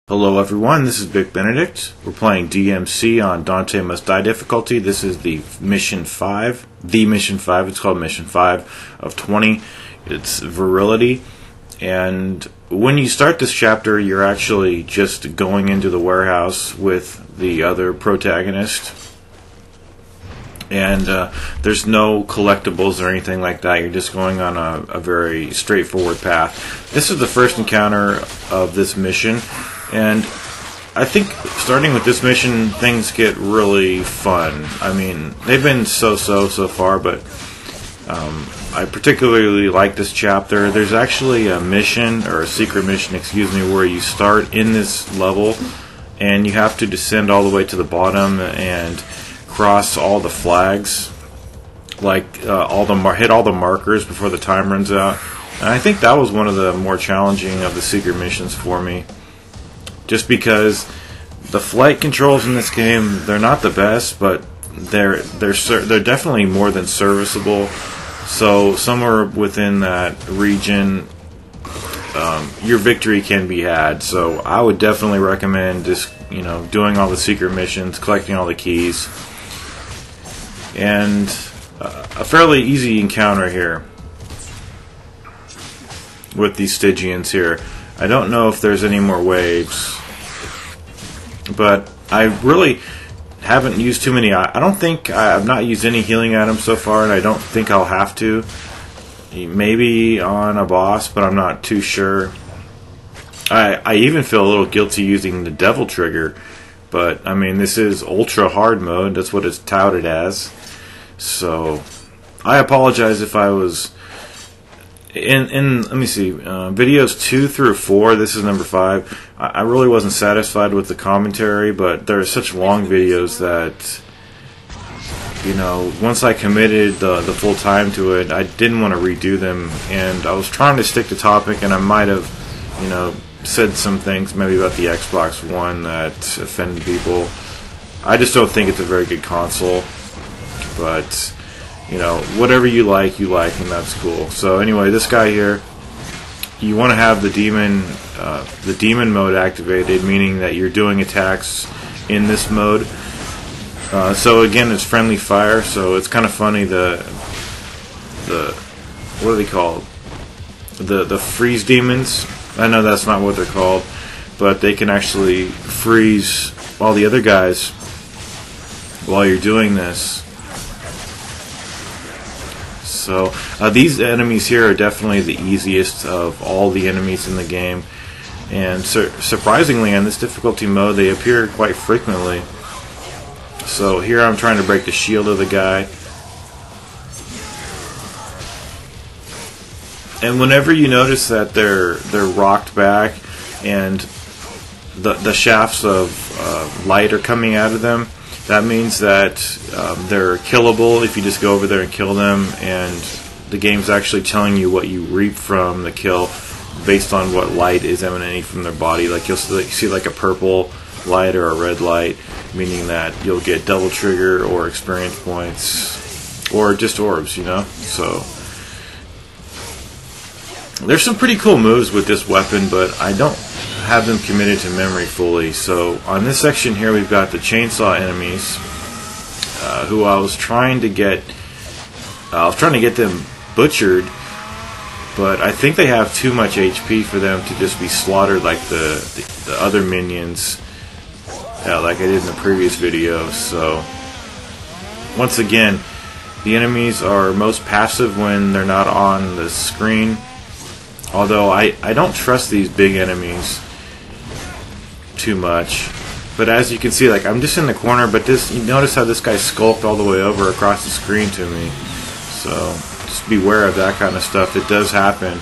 Hello everyone, this is Big Benedict. We're playing DmC on Dante Must Die difficulty. This is the Mission 5. It's called Mission 5 of 20. It's Virility. And when you start this chapter, you're actually just going into the warehouse with the other protagonist. And there's no collectibles or anything like that. You're just going on a very straightforward path. This is the first encounter of this mission. And I think starting with this mission, things get really fun. I mean, they've been so far, but I particularly like this chapter. There's actually a mission, or a secret mission, excuse me, where you start in this level, and you have to descend all the way to the bottom and cross all the flags, like hit all the markers before the time runs out. And I think that was one of the more challenging of the secret missions for me. Just because the flight controls in this game, they're not the best, but they're definitely more than serviceable. So somewhere within that region, your victory can be had. So I would definitely recommend just doing all the secret missions, collecting all the keys, and a fairly easy encounter here with these Stygians here. I don't know if there's any more waves, but I really haven't used too many. I don't think I've not used any healing items so far, and I don't think I'll have to. Maybe on a boss, but I'm not too sure. I even feel a little guilty using the devil trigger, but I mean, this is ultra hard mode. That's what it's touted as. So I apologize if I was in let me see, videos 2 through 4, this is number 5, I really wasn't satisfied with the commentary, but there are such long videos that, once I committed the full time to it, I didn't want to redo them, and I was trying to stick to topic, and I might have, said some things maybe about the Xbox One that offended people. I just don't think it's a very good console, but whatever you like, and that's cool. So anyway, this guy here, you want to have the demon mode activated, meaning that you're doing attacks in this mode. So again, it's friendly fire, so it's kind of funny, the what are they called? The freeze demons. I know that's not what they're called, but they can actually freeze all the other guys while you're doing this. So these enemies here are definitely the easiest of all the enemies in the game, and surprisingly on this difficulty mode they appear quite frequently. So here I'm trying to break the shield of the guy, and whenever you notice that they're rocked back and the shafts of light are coming out of them, that means that they're killable if you just go over there and kill them, and the game's actually telling you what you reap from the kill based on what light is emanating from their body. Like you'll see like a purple light or a red light, meaning that you'll get double trigger or experience points or just orbs, So there's some pretty cool moves with this weapon, but I don't have them committed to memory fully. So on this section here, we've got the chainsaw enemies, who I was trying to get them butchered, but I think they have too much HP for them to just be slaughtered like the other minions, like I did in the previous video. So once again, the enemies are most passive when they're not on the screen, although I don't trust these big enemies too much. But as you can see, like I'm just in the corner, but you notice how this guy skulked all the way over across the screen to me. So just beware of that kind of stuff. It does happen.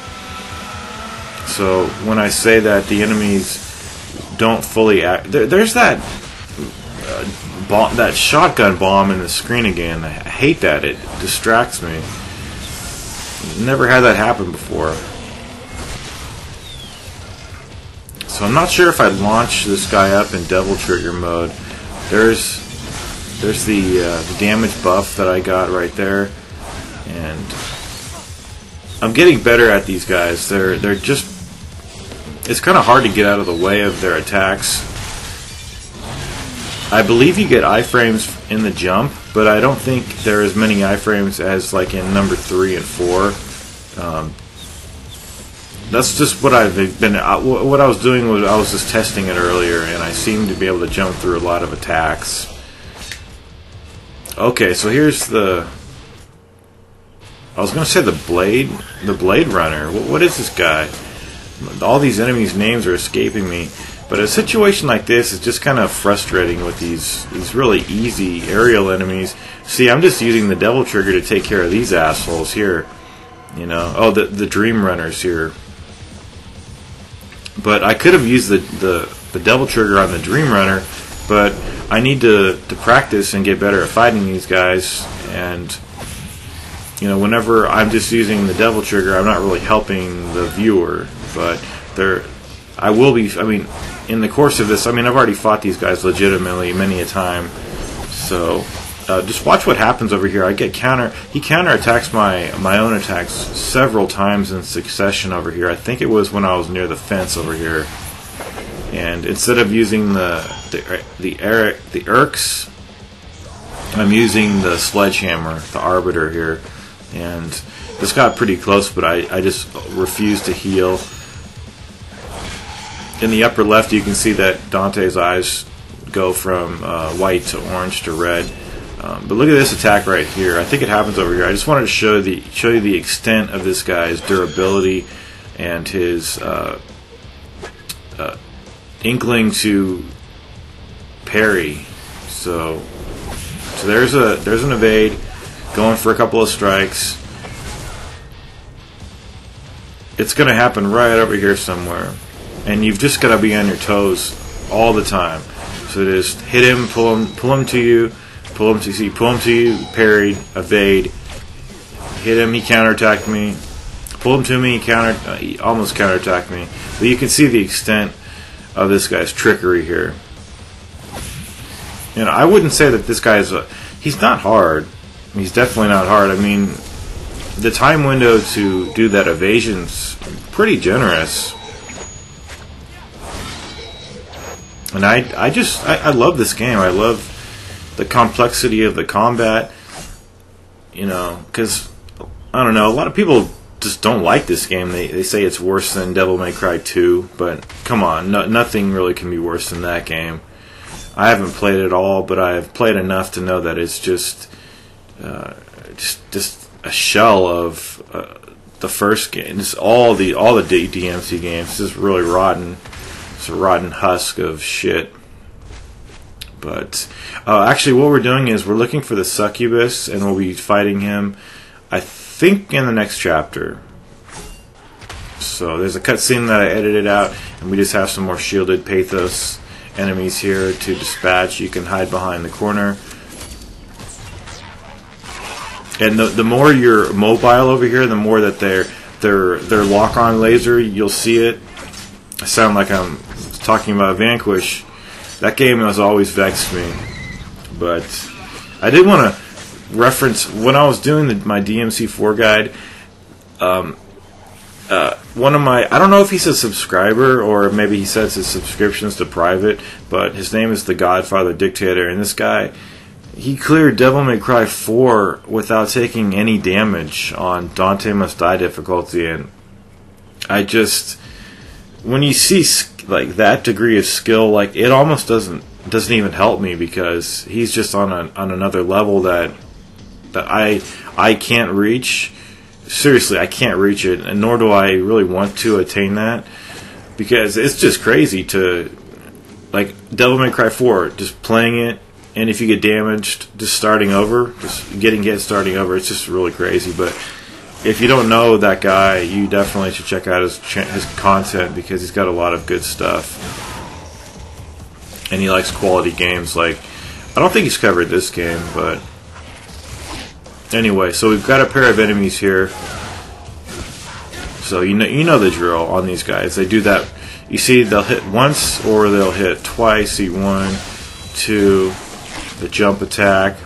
So when I say that the enemies don't fully act, there's that that shotgun bomb in the screen again. I hate that. It distracts me. Never had that happen before. So I'm not sure if I'd launch this guy up in Devil Trigger mode. There's the damage buff that I got right there, and I'm getting better at these guys. They're just it's kind of hard to get out of the way of their attacks. I believe you get iframes in the jump, but I don't think there are as many iframes as like in number 3 and 4. That's just what I've been. What I was doing was I was just testing it earlier, and I seemed to be able to jump through a lot of attacks. Okay, so here's the. I was going to say the Blade Runner. What is this guy? All these enemies' names are escaping me. But a situation like this is just kind of frustrating with these really easy aerial enemies. See, I'm just using the Devil Trigger to take care of these assholes here. You know, oh, the Dream Runners here. But I could have used the Devil Trigger on the Dream Runner, but I need to practice and get better at fighting these guys. And you know, whenever I'm just using the Devil Trigger, I'm not really helping the viewer. But I will be. I mean, in the course of this, I mean, I've already fought these guys legitimately many a time. So just watch what happens over here. I get He counterattacks my own attacks several times in succession over here. I think it was when I was near the fence over here. And instead of using the Erks, I'm using the Sledgehammer, the Arbiter here. And this got pretty close, but I just refused to heal. In the upper left, you can see that Dante's eyes go from white to orange to red. But look at this attack right here. I think it happens over here. I just wanted to show you the extent of this guy's durability and his inkling to parry. So there's an evade, going for a couple of strikes. It's going to happen right over here somewhere. And you've just got to be on your toes all the time. So just hit him, pull him to you, pull him to you, parried, evade, hit him, he counterattacked me, pull him to me, he almost counterattacked me. But you can see the extent of this guy's trickery here. You know, I wouldn't say that this guy he's not hard. He's definitely not hard. I mean, the time window to do that evasion's pretty generous. And I love this game. I love the complexity of the combat. You know, because, I don't know, a lot of people just don't like this game. They say it's worse than Devil May Cry 2, but come on, nothing really can be worse than that game. I haven't played it all, but I've played enough to know that it's just a shell of the first game. It's all the DmC games. It's just really rotten. It's a rotten husk of shit. But actually, what we're doing is we're looking for the succubus, and we'll be fighting him, I think, in the next chapter. So there's a cutscene that I edited out, and we just have some more shielded pathos enemies here to dispatch. You can hide behind the corner. And the more you're mobile over here, the more that their lock-on laser, you'll see it. I sound like I'm talking about Vanquish. That game has always vexed me. But I did want to reference, when I was doing my DmC4 guide, one of my, I don't know if he's a subscriber or maybe he sets his subscriptions to private, but his name is the Godfather Dictator, and this guy, he cleared Devil May Cry 4 without taking any damage on Dante Must Die difficulty, and I just, when you see like that degree of skill, like it almost doesn't even help me, because he's just on another level that I can't reach. Seriously, I can't reach it, and nor do I really want to attain that, because it's just crazy to, like, Devil May Cry 4, just playing it, and if you get damaged, just starting over, just getting hit, starting over, it's just really crazy. But if you don't know that guy, you definitely should check out his content, because he's got a lot of good stuff, and he likes quality games. Like, I don't think he's covered this game, but anyway, so we've got a pair of enemies here. So you know the drill on these guys. They do that. You see, they'll hit once or they'll hit twice. See, 1, 2, the jump attack.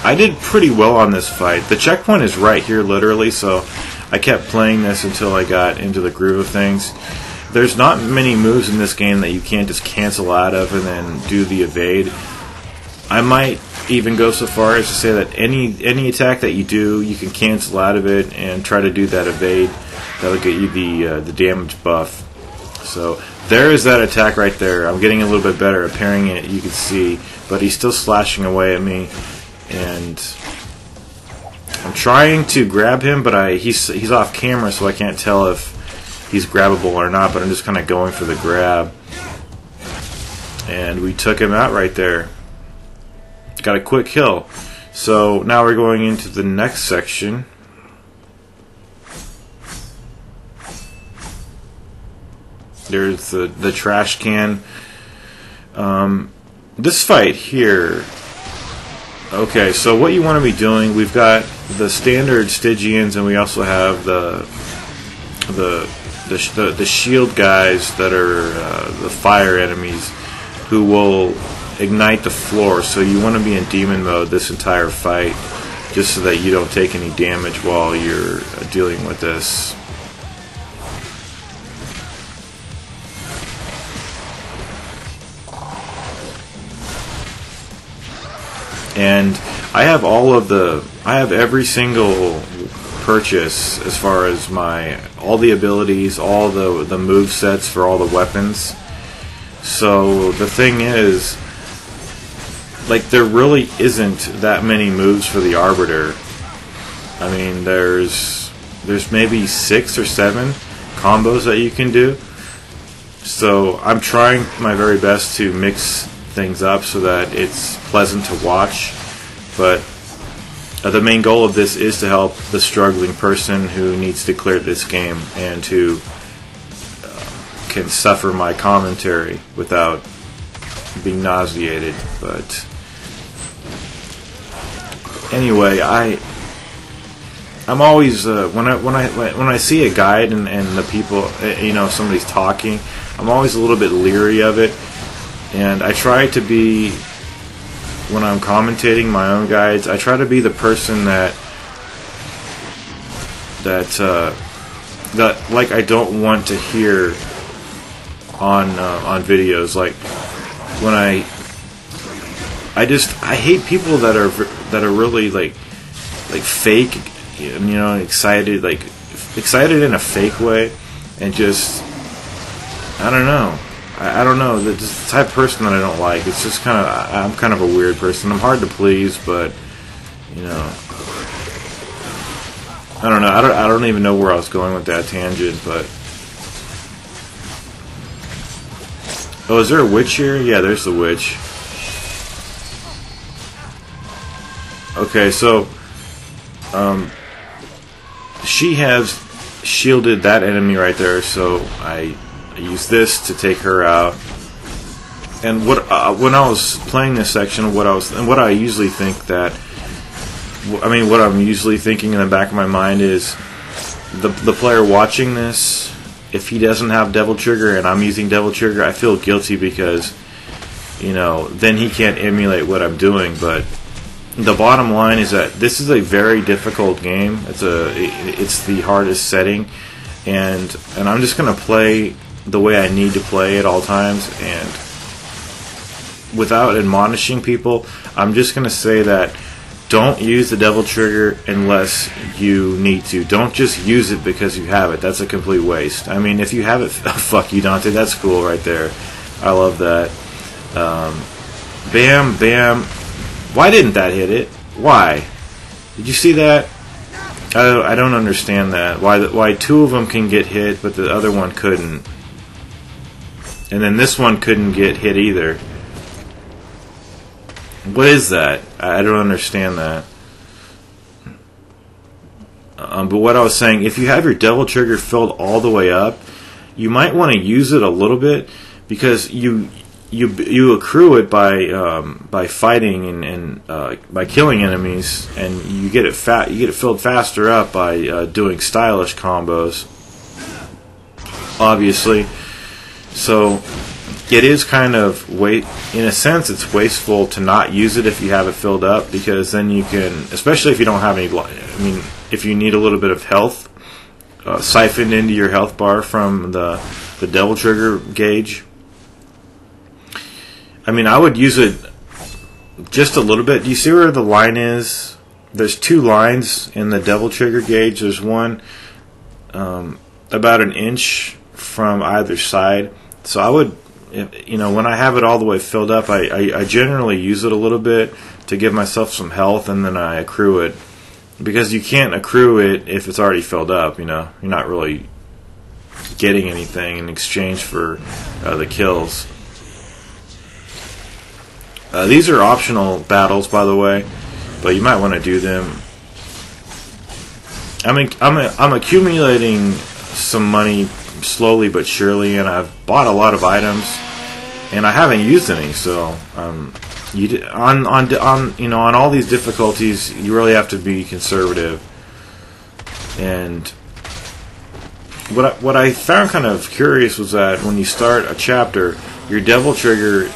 I did pretty well on this fight. The checkpoint is right here, literally, so I kept playing this until I got into the groove of things. There's not many moves in this game that you can't just cancel out of and then do the evade. I might even go so far as to say that any attack that you do, you can cancel out of it and try to do that evade. That'll get you the damage buff. So there is that attack right there. I'm getting a little bit better at parrying it, you can see, but he's still slashing away at me, and I'm trying to grab him, but he's off camera, so I can't tell if he's grabbable or not, but I'm just kind of going for the grab. And we took him out right there. Got a quick kill. So now we're going into the next section. There's the trash can. This fight here. Okay, so what you want to be doing, we've got the standard Stygians, and we also have the shield guys that are the fire enemies who will ignite the floor. So you want to be in demon mode this entire fight, just so that you don't take any damage while you're dealing with this. And I have every single purchase as far as all the abilities, all the move sets for all the weapons. So the thing is, like, there really isn't that many moves for the Arbiter. I mean, there's maybe 6 or 7 combos that you can do. So I'm trying my very best to mix things up so that it's pleasant to watch, but the main goal of this is to help the struggling person who needs to clear this game and who can suffer my commentary without being nauseated. But anyway, I'm always when I see a guide and the people, somebody's talking, I'm always a little bit leery of it. And I try to be, when I'm commentating my own guides, I try to be the person that like I don't want to hear on videos. Like when I hate people that are really like fake, excited in a fake way, and just, I don't know. I don't know, the type of person that I don't like. It's just I'm kind of a weird person. I'm hard to please, but I don't know. I don't even know where I was going with that tangent, but oh, is there a witch here? Yeah, there's the witch. Okay, so she has shielded that enemy right there, so I use this to take her out. And when I was playing this section, what I'm usually thinking in the back of my mind is the player watching this, if he doesn't have Devil Trigger and I'm using Devil Trigger, I feel guilty because then he can't emulate what I'm doing. But the bottom line is that this is a very difficult game. It's the hardest setting, and I'm just gonna play the way I need to play at all times, and without admonishing people, I'm just going to say that don't use the Devil Trigger unless you need to. Don't just use it because you have it. That's a complete waste. I mean, if you have it, fuck you, Dante. That's cool right there. I love that. Bam, bam. Why didn't that hit it? Why? Did you see that? I don't understand that. Why 2 of them can get hit, but the other one couldn't. And then this one couldn't get hit either. What is that? I don't understand that. But what I was saying, if you have your Devil Trigger filled all the way up, you might want to use it a little bit, because you accrue it by fighting and by killing enemies, and you get it filled faster up by doing stylish combos, obviously. So it is kind of in a sense, it's wasteful to not use it if you have it filled up, because then you can, especially if you don't have any, if you need a little bit of health, siphoned into your health bar from the devil trigger gauge. I mean, I would use it just a little bit. Do you see where the line is? There's two lines in the devil trigger gauge. There's one about an inch from either side. So I would, you know, when I have it all the way filled up, I generally use it a little bit to give myself some health, and then I accrue it. Because you can't accrue it if it's already filled up, you know. You're not really getting anything in exchange for the kills. These are optional battles, by the way, but you might want to do them. I'm accumulating some money slowly but surely, and I've bought a lot of items, and I haven't used any. So on all these difficulties, you really have to be conservative. And what I found kind of curious was that when you start a chapter, your devil trigger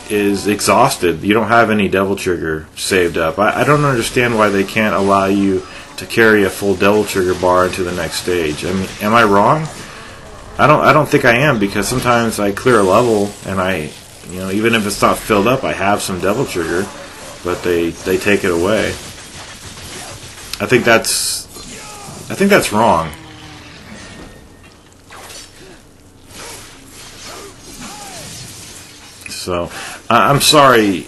is exhausted. You don't have any devil trigger saved up. I don't understand why they can't allow you to carry a full devil trigger bar into the next stage. I mean, am I wrong? I don't think I am, because sometimes I clear a level and you know, even if it's not filled up, I have some devil trigger, but they take it away. I think that's wrong. So I'm sorry,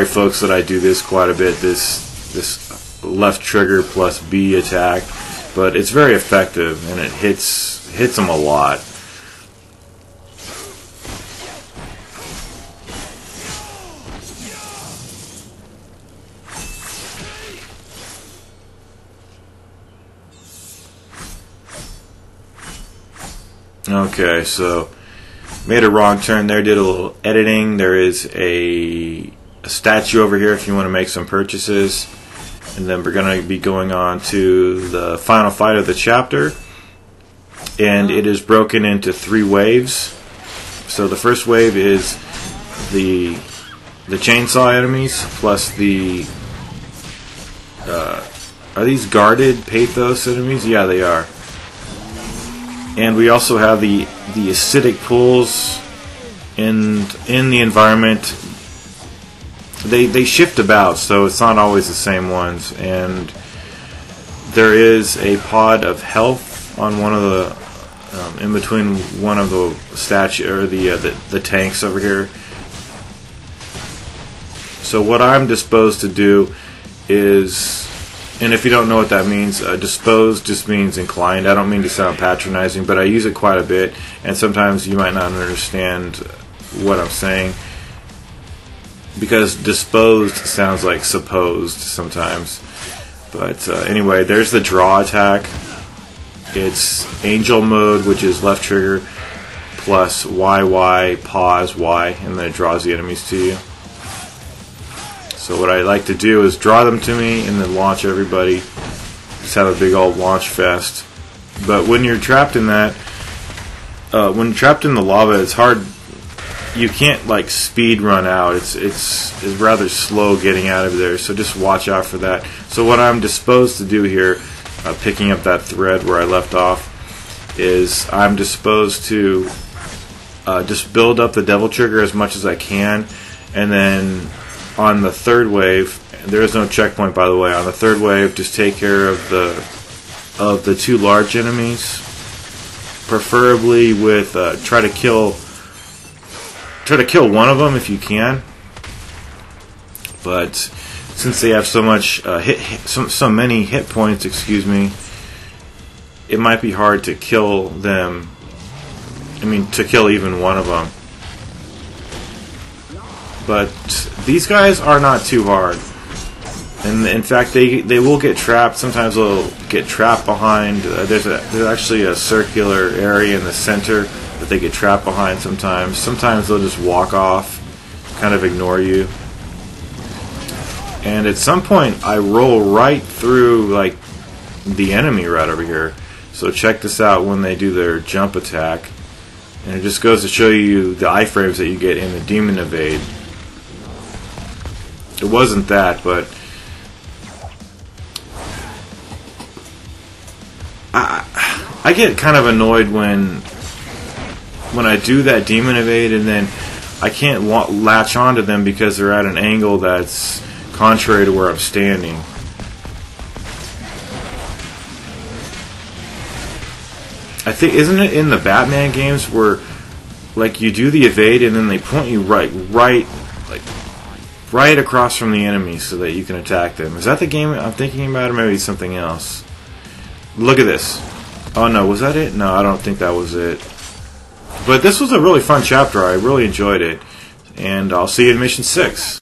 folks, that I do this quite a bit. This left trigger plus B attack, but it's very effective, and it hits them a lot. Okay, so made a wrong turn there, did a little editing. There is a statue over here if you want to make some purchases. And then we're going to be going on to the final fight of the chapter. And it is broken into 3 waves. So the first wave is the chainsaw enemies plus the... are these guarded pathos enemies? Yeah, they are. And we also have the acidic pools in the environment. They shift about, so it's not always the same ones. And there is a pod of health on one of the in between one of the statue or the tanks over here. So what I'm disposed to do is, and if you don't know what that means, disposed just means inclined. I don't mean to sound patronizing, but I use it quite a bit, and sometimes you might not understand what I'm saying, because disposed sounds like supposed sometimes. But anyway, there's the draw attack. It's angel mode, which is left trigger plus YY, pause Y, and then it draws the enemies to you. So what I like to do is draw them to me and then launch everybody. Just have a big old launch fest. But when you're trapped in that, when you're trapped in the lava, it's hard. You can't like speed run out. It's rather slow getting out of there. So just watch out for that. So what I'm disposed to do here, picking up that thread where I left off, is I'm disposed to just build up the devil trigger as much as I can, and then on the third wave, there is no checkpoint, by the way. On the third wave, just take care of the 2 large enemies, preferably with try to kill one of them if you can. But since they have so much so many hit points, excuse me, it might be hard to kill them. I mean, to kill even one of them. But these guys are not too hard. And in fact, they will get trapped. Sometimes they'll get trapped behind. There's actually a circular area in the center that they get trapped behind sometimes. Sometimes they'll just walk off, kind of ignore you. And at some point, I roll right through like the enemy right over here. So check this out when they do their jump attack. And it just goes to show you the iframes that you get in the Demon Evade. It wasn't that, but I get kind of annoyed when I do that demon evade and then I can't latch onto them because they're at an angle that's contrary to where I'm standing. I think, isn't it in the Batman games where like you do the evade and then they point you right across from the enemy so that you can attack them? Is that the game I'm thinking about, or maybe something else? Look at this. Oh no, was that it? No, I don't think that was it. But this was a really fun chapter. I really enjoyed it. And I'll see you in Mission 6.